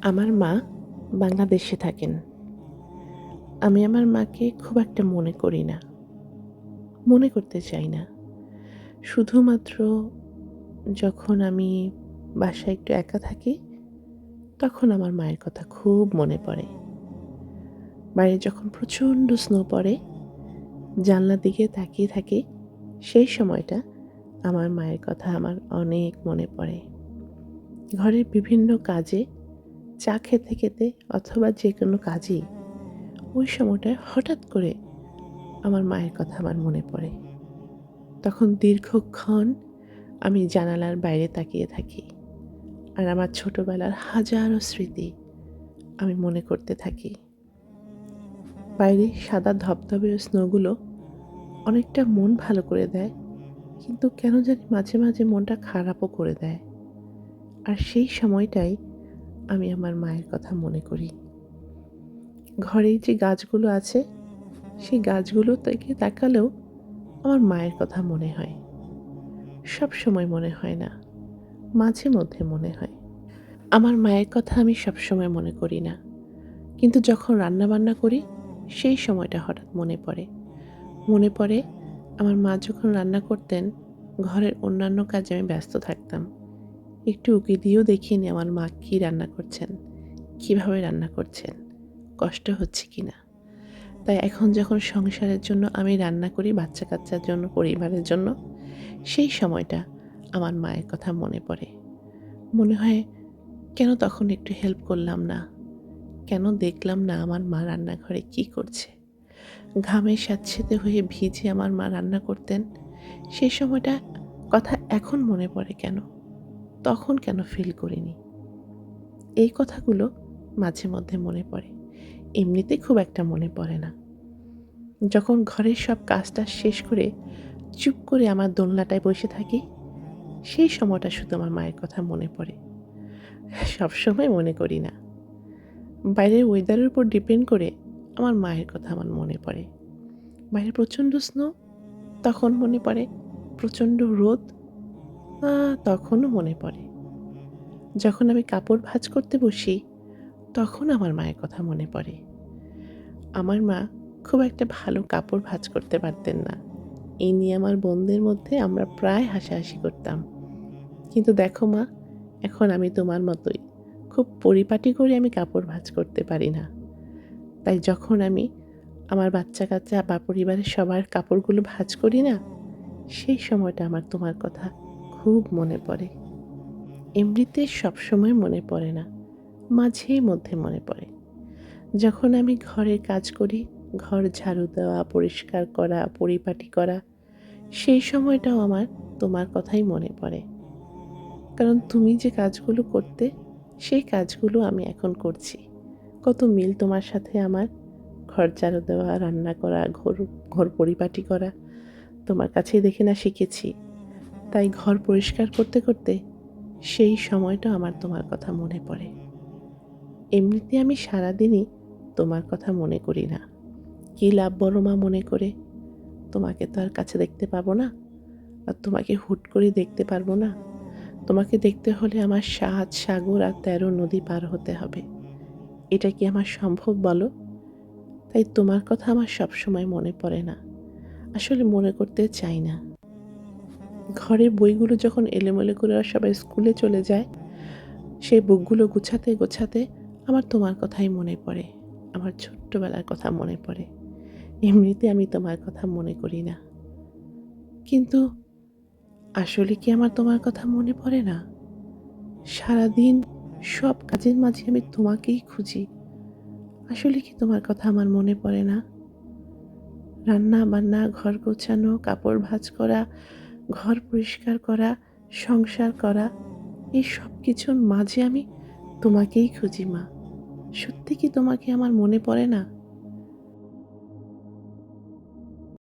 আমার মা বাংলাদেশে থাকেন। আমি আমার মাকে খুব একটা মনে করি না। মনে করতে চাই না। শুধুমাত্র যখন আমি বাসায় একটু একা থাকি, তখন আমার মায়ের কথা খুব মনে পড়ে। বাইরে যখন প্রচণ্ড স্নো পড়ে, জানলার দিকে তাকিয়ে থাকি, সেই সময়টা আমার মায়ের কথা আমার অনেক মনে পড়ে। ঘরের বিভিন্ন কাজে চা খেতে, খেতে অথবা যেকোনো কাজেই ওই সময়টায় হঠাৎ করে আমার মায়ের কথা আমার মনে পড়ে। তখন দীর্ঘক্ষণ আমি জানালার বাইরে তাকিয়ে থাকি। আর আমার ছোটবেলার হাজারো স্মৃতি আমি মনে করতে থাকি। বাইরে সাদা ধবধবে স্নোগুলো অনেকটা মন ভালো করে দেয়, কিন্তু কেন জানি মাঝে, মাঝে মনটা খারাপও করে দেয়। আর সেই সময়টাই আমি আমার মায়ের কথা মনে করি। ঘরেই যে গাছগুলো আছে, সেই গাছগুলো থেকে তাকালেও আমার মায়ের কথা মনে হয়। সবসময় মনে হয় না, মাঝে মধ্যে মনে হয়। আমার মায়ের কথা আমি সবসময় মনে করি না। কিন্তু যখন রান্নাবান্না করি, সেই সময়টা হঠাৎ মনে পড়ে। মনে পড়ে আমার মা যখন রান্না করতেন, ঘরের অন্যান্য কাজে আমি ব্যস্ত থাকতাম। একটু উঁকি দিয়েও দেখিনি আমার মা কী রান্না করছেন, কীভাবে রান্না করছেন, কষ্ট হচ্ছে কিনা। তাই এখন যখন সংসারের জন্য আমি রান্না করি, বাচ্চা-কাচ্চার জন্য, পরিবারের জন্য, সেই সময়টা আমার মায়ের কথা মনে পড়ে। মনে হয় কেন তখন একটু হেল্প করলাম না? কেন দেখলাম না আমার মা রান্নাঘরে কী করছে? ঘামে স্যাঁতসেঁতে হয়ে ভিজে আমার মা রান্না করতেন। সেই সময়টা কথা এখন মনে পড়ে কেন? তখন কেন ফিল করিনি? এই কথাগুলো মাঝে মধ্যে মনে পড়ে। এমনিতে খুব একটা মনে পড়ে না। যখন ঘরের সব কাজটা শেষ করে চুপ করে আমার দোলনাটায় বসে থাকি, সেই সময়টা শুধু আমার মায়ের কথা মনে পড়ে। সবসময় মনে করি না। বাইরের ওয়েদারের উপর ডিপেন্ড করে আমার মায়ের কথা আমার মনে পড়ে। বাইরে প্রচণ্ড স্নো, তখন মনে পড়ে। প্রচণ্ড রোদ, তখনও মনে পড়ে। যখন আমি কাপড় ভাঁজ করতে বসি, তখন আমার মায়ের কথা মনে পড়ে। আমার মা খুব একটা ভালো কাপড় ভাঁজ করতে পারতেন না। এই নিয়ে আমার বোনদের মধ্যে আমরা প্রায় হাসাহাসি করতাম। কিন্তু দেখো মা, এখন আমি তোমার মতোই। খুব পরিপাটি করে আমি কাপড় ভাঁজ করতে পারি না। তাই যখন আমি আমার বাচ্চা-কাচ্চা বা পরিবারের সবার কাপড়গুলো ভাঁজ করি না, সেই সময়টা আমার তোমার কথা খুব মনে পড়ে। এমনিতে সবসময় মনে পড়ে না, মাঝে মধ্যে মনে পড়ে। যখন আমি ঘরের কাজ করি, ঘর ঝাড়ু দেওয়া, পরিষ্কার করা, পরিপাটি করা, সেই সময়টাও আমার তোমার কথাই মনে পড়ে। কারণ তুমি যে কাজগুলো করতে, সেই কাজগুলো আমি এখন করছি। কত মিল তোমার সাথে আমার। ঘর ঝাড়ু দেওয়া, রান্না করা, ঘর পরিপাটি করা তোমার কাছেই দেখে না শিখেছি। তাই ঘর পরিষ্কার করতে, করতে সেই সময়টা আমার তোমার কথা মনে পড়ে। এমনিতে আমি সারাদিনই তোমার কথা মনে করি না। কী লাভ বলো মা মনে করে? তোমাকে তো আর কাছে দেখতে পাবো না। আর তোমাকে হুট করে দেখতে পারবো না। তোমাকে দেখতে হলে আমার ৭ সাগর আর ১৩ নদী পার হতে হবে। এটা কি আমার সম্ভব বলো? তাই তোমার কথা আমার সবসময় মনে পড়ে না। আসলে মনে করতে চাই না। ঘরের বইগুলো যখন এলোমেলো করে ওরা সবাই স্কুলে চলে যায়, সেই বুকগুলো গুছাতে, গোছাতে আমার তোমার কথাই মনে পড়ে। আমার ছোট্টবেলার কথা মনে পড়ে। এমনিতে আমি তোমার কথা মনে করি না। কিন্তু আসলে কি আমার তোমার কথা মনে পড়ে না? সারাদিন সব কাজের মাঝে আমি তোমাকেই খুঁজি। আসলে কি তোমার কথা আমার মনে পড়ে না? রান্না-বান্না, ঘর গোছানো, কাপড় ভাঁজ করা, ঘর পরিষ্কার করা, সংসার করা, এই সব কিছুর মাঝে আমি তোমাকেই খুঁজি মা। সত্যি কি তোমাকে আমার মনে পড়ে না?